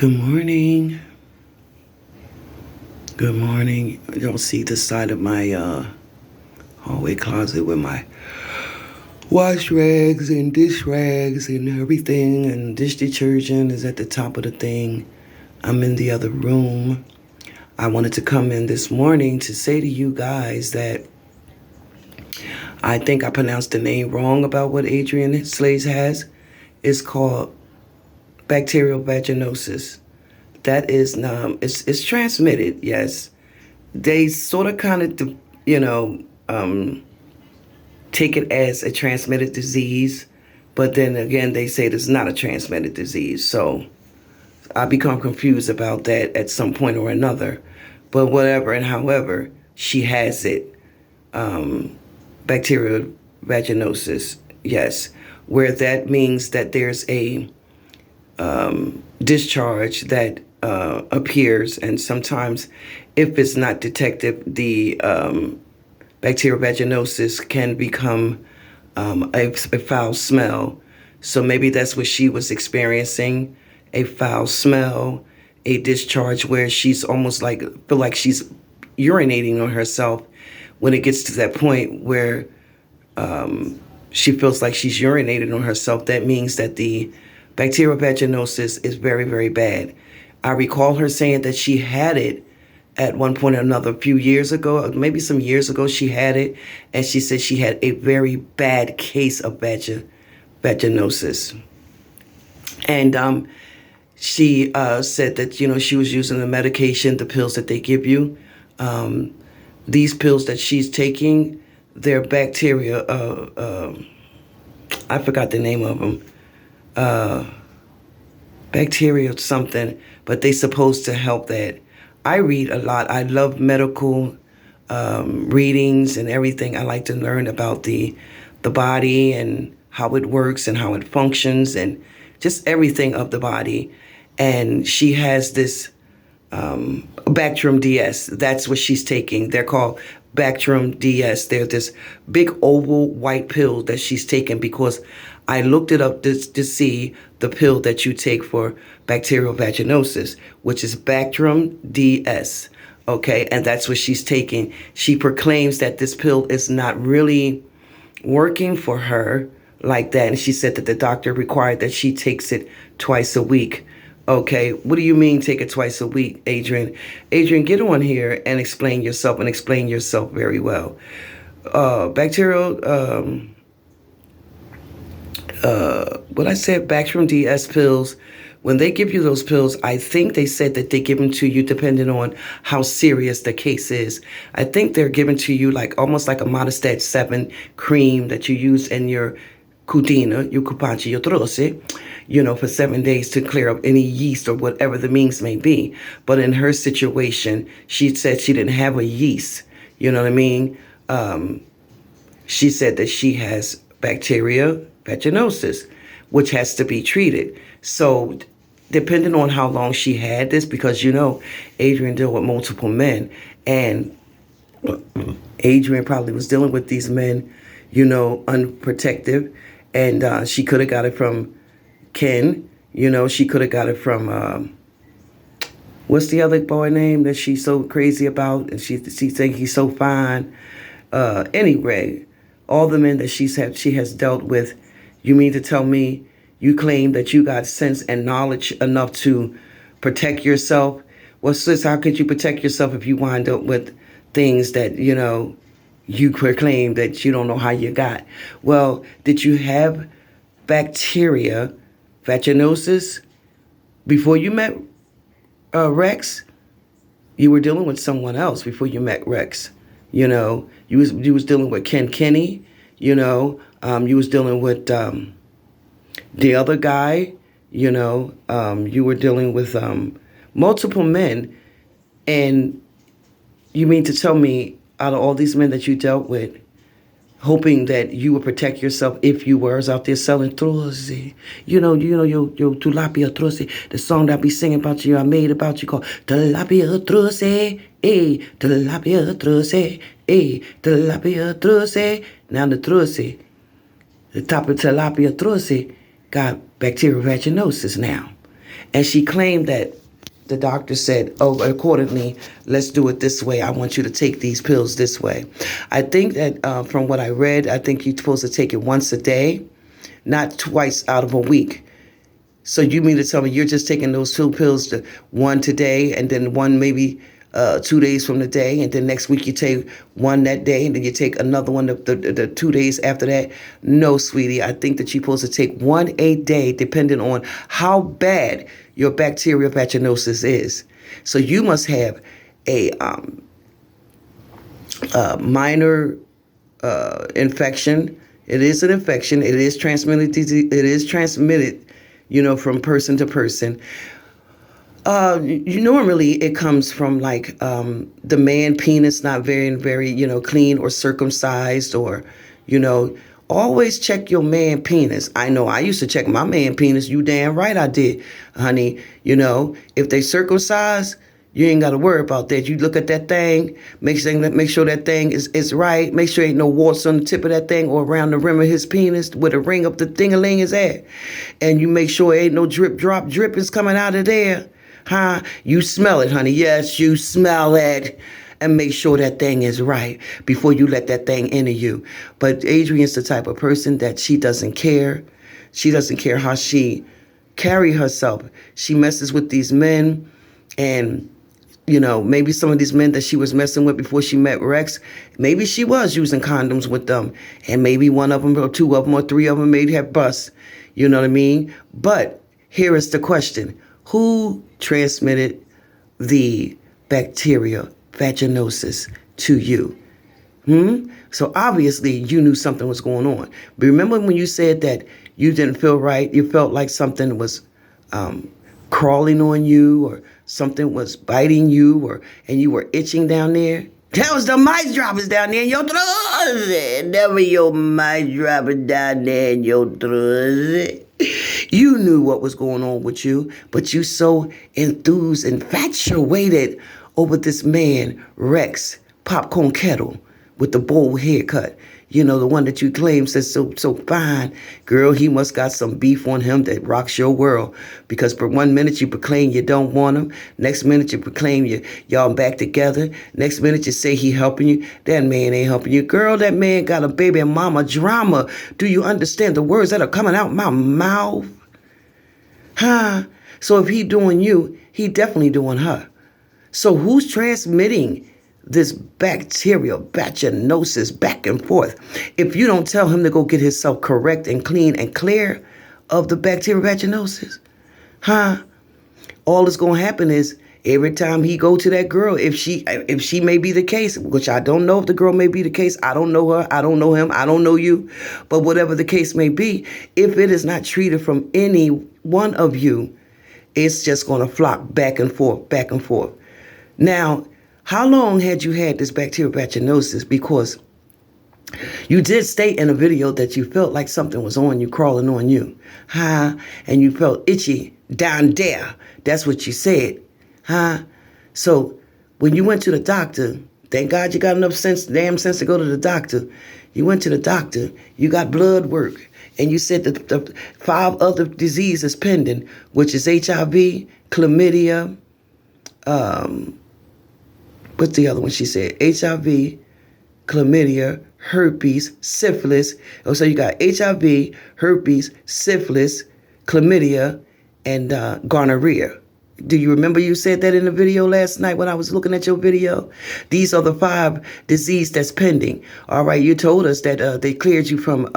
Good morning. Good morning. You don't see the side of my hallway closet with my wash rags and dish rags and everything, and dish detergent is at the top of the thing. I'm in the other room. I wanted to come in this morning to say to you guys that I think I pronounced the name wrong about what Adrienne Slays has. It's called bacterial vaginosis. That is, it's transmitted, yes. They sort of kind of, take it as a transmitted disease, but then again, they say it's not a transmitted disease. So I become confused about that at some point or another. But whatever and however, she has it. Bacterial vaginosis, yes, where that means that there's a discharge that appears, and sometimes if it's not detected, the bacterial vaginosis can become a foul smell. So maybe that's what she was experiencing, a foul smell, a discharge where she's almost like, feel like she's urinating on herself. When it gets to that point where she feels like she's urinating on herself, that means that the bacterial vaginosis is very, very bad. I recall her saying that she had it at one point or another, a few years ago, maybe some years ago, she had it. And she said she had a very bad case of vaginosis. And she said that, she was using the medication, the pills that they give you. These pills that she's taking, they're bacteria. I forgot the name of them. Bacteria something, but they supposed to help that. I read a lot. I love medical readings and everything. I like to learn about the body and how it works and how it functions and just everything of the body. And she has this Bacterium DS. That's what she's taking. They're called Bacterium DS. They're this big oval white pill that she's taking, because I looked it up to see the pill that you take for bacterial vaginosis, which is Bacterium DS. Okay, and that's what she's taking. She proclaims that this pill is not really working for her like that. And she said that the doctor required that she takes it twice a week. Okay, what do you mean take it twice a week, Adrienne? Adrienne, get on here and explain yourself, and explain yourself very well. Bacterial, what I said, Bacterium DS pills, when they give you those pills, I think they said that they give them to you depending on how serious the case is. I think they're given to you like almost like a Monistat 7 cream that you use in your cudina, your cupaci, your troce, for 7 days to clear up any yeast or whatever the means may be. But in her situation, she said she didn't have a yeast. You know what I mean? She said that she has bacteria vaginosis, which has to be treated. So depending on how long she had this, because, Adrienne dealt with multiple men, and Adrienne probably was dealing with these men, unprotected, and she could have got it from Ken, she could have got it from, what's the other boy name that she's so crazy about, and she think he's so fine. Anyway, all the men that she has dealt with, you mean to tell me you claim that you got sense and knowledge enough to protect yourself? Well, sis, how could you protect yourself if you wind up with things that, you proclaim that you don't know how you got? Well, did you have bacteria vaginosis before you met Rex? You were dealing with someone else before you met Rex. You was dealing with Kenny. You was dealing with the other guy. You were dealing with multiple men, and you mean to tell me out of all these men that you dealt with, hoping that you would protect yourself if you were out there selling troce. Your tilapia troce, the song that I be singing about you, I made about you, called tilapia troce, tilapia troce, tilapia troce. Now the troce, the top of tilapia troce, got bacterial vaginosis now. And she claimed that the doctor said, oh, accordingly, let's do it this way. I want you to take these pills this way. I think that from what I read, I think you're supposed to take it once a day, not twice out of a week. So you mean to tell me you're just taking those 2 pills, one today and then one maybe 2 days from the day, and then next week you take one that day, and then you take another one the 2 days after that? No, sweetie. I think that you're supposed to take one a day, depending on how bad your bacterial vaginosis is. So you must have a minor infection. It is an infection. It is transmitted disease. It is transmitted, from person to person. Normally it comes from like the man penis not very, clean or circumcised, or, always check your man penis. I know I used to check my man penis. You damn right I did, honey. If they circumcised, you ain't got to worry about that. You look at that thing, make sure that thing is right. Make sure ain't no warts on the tip of that thing or around the rim of his penis where the ring up the thing-a-ling is at. And you make sure ain't no drip is coming out of there. Huh? You smell it, honey. Yes, you smell it. And make sure that thing is right before you let that thing into you. But Adrienne's the type of person that she doesn't care. She doesn't care how she carry herself. She messes with these men, and maybe some of these men that she was messing with before she met Rex, maybe she was using condoms with them, and maybe one of them or 2 of them or 3 of them may have bust. You know what I mean? But here is the question. Who transmitted the bacterial vaginosis to you? So obviously you knew something was going on. But remember when you said that you didn't feel right, you felt like something was crawling on you, or something was biting you, and you were itching down there? That was the mice droppers down there in your throat. Never your mice droppers down there in your throat. You knew what was going on with you, but you so enthused, infatuated over this man, Rex, Popcorn Kettle, with the bowl haircut. The one that you claim says so fine. Girl, he must got some beef on him that rocks your world. Because for 1 minute you proclaim you don't want him. Next minute you proclaim y'all back together. Next minute you say he helping you. That man ain't helping you. Girl, that man got a baby mama drama. Do you understand the words that are coming out my mouth? Huh? So if he doing you, he definitely doing her. So who's transmitting this bacterial vaginosis back and forth? If you don't tell him to go get himself correct and clean and clear of the bacterial vaginosis, all that's going to happen is every time he go to that girl, if she may be the case, which I don't know if the girl may be the case, I don't know her, I don't know him, I don't know you, but whatever the case may be, if it is not treated from any one of you, it's just going to flock back and forth, back and forth. Now, how long had you had this bacterial vaginosis? Because you did state in a video that you felt like something was on you, crawling on you, and you felt itchy down there. That's what you said, So when you went to the doctor, thank God you got enough damn sense to go to the doctor. You went to the doctor, you got blood work, and you said that the 5 other diseases pending, which is HIV, chlamydia, what's the other one she said? HIV, chlamydia, herpes, syphilis. Oh, so you got HIV, herpes, syphilis, chlamydia, and gonorrhea. Do you remember you said that in the video last night when I was looking at your video? These are the 5 diseases that's pending. All right, you told us that they cleared you from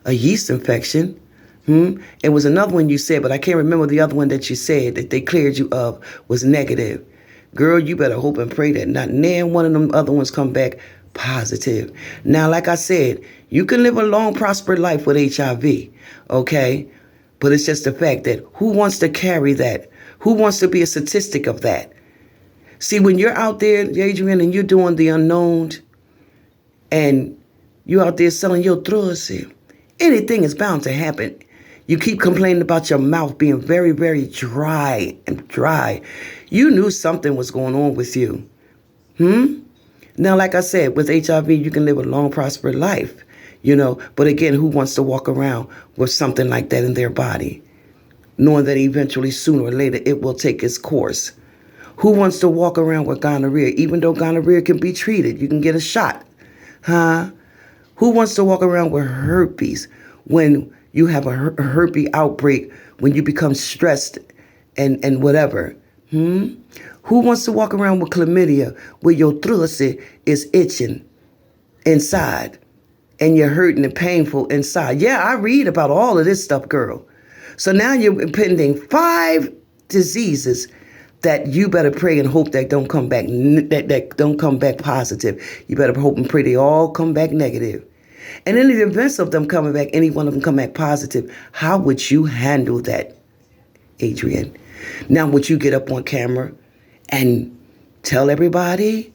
a yeast infection. It was another one you said, but I can't remember the other one that you said that they cleared you of was negative. Girl, you better hope and pray that not one of them other ones come back positive. Now, like I said, you can live a long, prosperous life with HIV, okay? But it's just the fact that who wants to carry that? Who wants to be a statistic of that? See, when you're out there, Adrienne, and you're doing the unknown, and you're out there selling your drugs, anything is bound to happen. You keep complaining about your mouth being very, very dry and dry. You knew something was going on with you. Now, like I said, with HIV, you can live a long, prosperous life, But again, who wants to walk around with something like that in their body? knowing that eventually, sooner or later, it will take its course. Who wants to walk around with gonorrhea, even though gonorrhea can be treated? You can get a shot. Huh? Who wants to walk around with herpes when you have a herpes outbreak, when you become stressed and whatever? Who wants to walk around with chlamydia where your throat is itching inside and you're hurting and painful inside? Yeah, I read about all of this stuff, girl. So now you're impending 5 diseases that you better pray and hope that don't come back, that don't come back positive. You better hope and pray they all come back negative. And in the events of them coming back, any one of them come back positive, how would you handle that, Adrienne? Now, would you get up on camera and tell everybody,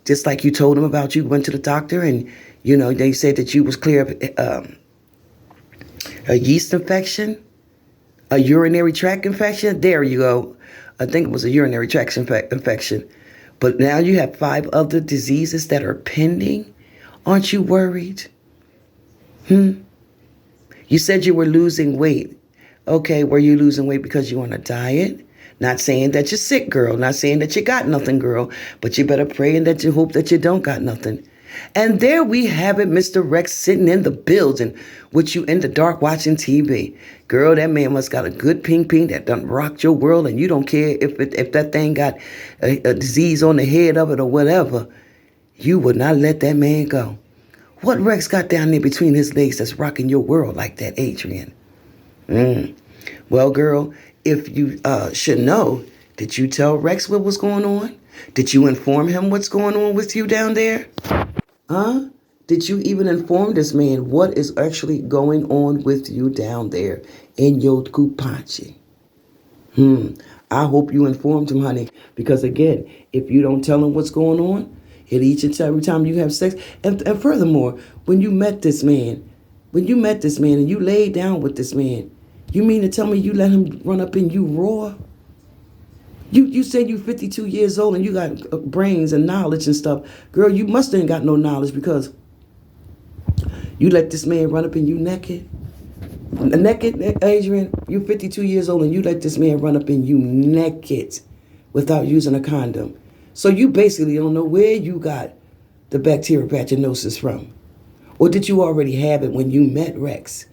just like you told them about you went to the doctor and, they said that you was clear of a yeast infection, a urinary tract infection? There you go. I think it was a urinary tract infection. But now you have 5 other diseases that are pending. Aren't you worried? You said you were losing weight. Okay, were you losing weight because you're on a diet? Not saying that you're sick, girl. Not saying that you got nothing, girl. But you better pray and that you hope that you don't got nothing. And there we have it, Mr. Rex sitting in the building with you in the dark watching TV. Girl, that man must got a good ping that done rocked your world, and you don't care if that thing got a disease on the head of it or whatever. You would not let that man go. What Rex got down there between his legs that's rocking your world like that, Adrienne? Well, girl, if you should know, did you tell Rex what was going on? Did you inform him what's going on with you down there? Did you even inform this man what is actually going on with you down there in your kupachi? I hope you informed him, honey, because again, if you don't tell him what's going on, each and every time you have sex, and furthermore, when you met this man and you laid down with this man, you mean to tell me you let him run up in you raw? You said you 52 years old and you got brains and knowledge and stuff. Girl, you must have ain't got no knowledge because you let this man run up in you naked. Naked, Adrienne, you 52 years old and you let this man run up in you naked without using a condom. So you basically don't know where you got the bacterial vaginosis from. Or did you already have it when you met Rex?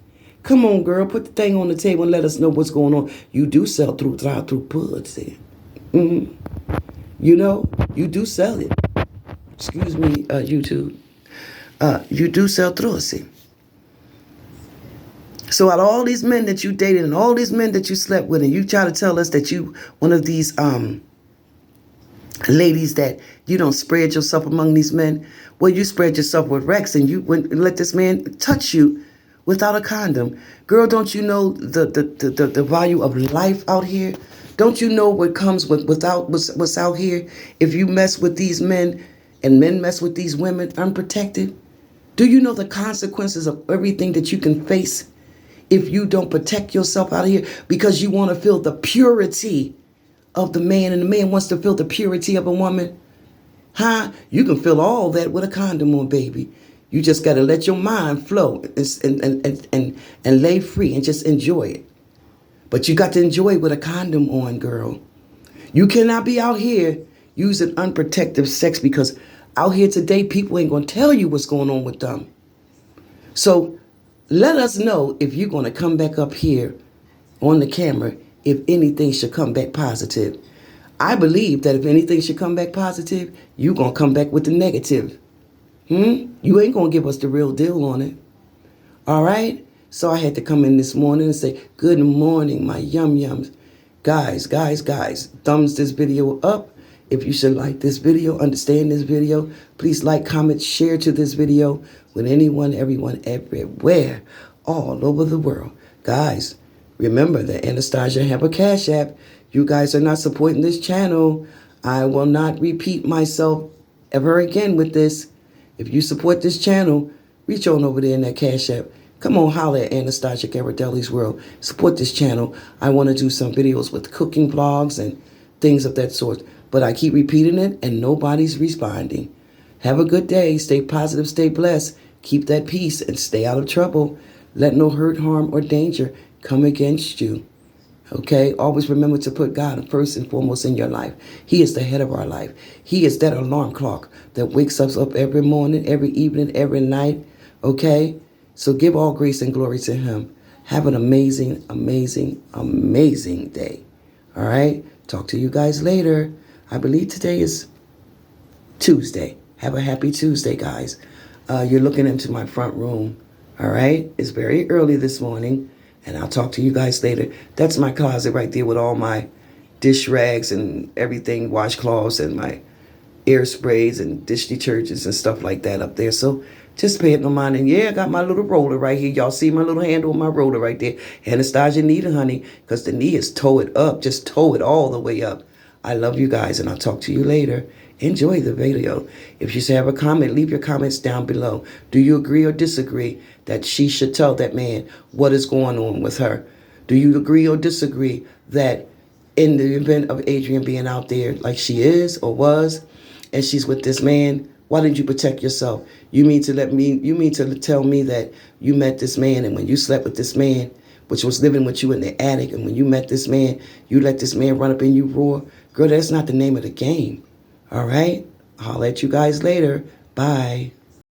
Come on, girl, put the thing on the table and let us know what's going on. You do sell through pussy. You do sell it. Excuse me, YouTube. You do sell pussy. So out of all these men that you dated and all these men that you slept with, and you try to tell us that you one of these ladies that you don't spread yourself among these men, well, you spread yourself with Rex and you went and let this man touch you without a condom. Girl, don't you know the value of life out here? Don't you know what comes what's out here if you mess with these men and men mess with these women unprotected? Do you know the consequences of everything that you can face if you don't protect yourself out here because you want to feel the purity of the man and the man wants to feel the purity of a woman? You can feel all that with a condom on, baby. You just got to let your mind flow and lay free and just enjoy it. But you got to enjoy it with a condom on, girl. You cannot be out here using unprotected sex because out here today, people ain't going to tell you what's going on with them. So let us know if you're going to come back up here on the camera if anything should come back positive. I believe that if anything should come back positive, you're going to come back with the negative. You ain't going to give us the real deal on it. All right? So I had to come in this morning and say, good morning, my yum-yums. Guys, thumbs this video up. If you should like this video, understand this video, please like, comment, share to this video with anyone, everyone, everywhere, all over the world. Guys, remember that Anastasia have a Cash App. You guys are not supporting this channel. I will not repeat myself ever again with this. If you support this channel, reach on over there in that Cash App. Come on, holler at Anastasia GHIRADELLI'S World. Support this channel. I want to do some videos with cooking vlogs and things of that sort. But I keep repeating it and nobody's responding. Have a good day. Stay positive. Stay blessed. Keep that peace and stay out of trouble. Let no hurt, harm, or danger come against you. Okay, always remember to put God first and foremost in your life. He is the head of our life. He is that alarm clock that wakes us up every morning, every evening, every night. Okay, so give all grace and glory to Him. Have an amazing, amazing, amazing day. All right, talk to you guys later. I believe today is Tuesday. Have a happy Tuesday, guys. You're looking into my front room. All right, it's very early this morning. And I'll talk to you guys later. That's my closet right there with all my dish rags and everything, washcloths and my air sprays and dish detergents and stuff like that up there. So just pay it no mind. And yeah, I got my little roller right here. Y'all see my little handle on my roller right there. Anastasia needed, honey, because the knee is toe it up. Just toe it all the way up. I love you guys, and I'll talk to you later. Enjoy the video. If you have a comment, leave your comments down below. Do you agree or disagree that she should tell that man what is going on with her? Do you agree or disagree that in the event of Adrienne being out there like she is or was, and she's with this man, why didn't you protect yourself? You mean to tell me that you met this man, and when you slept with this man, which was living with you in the attic, and when you met this man, you let this man run up in you raw? Girl, that's not the name of the game. All right? I'll let you guys later. Bye.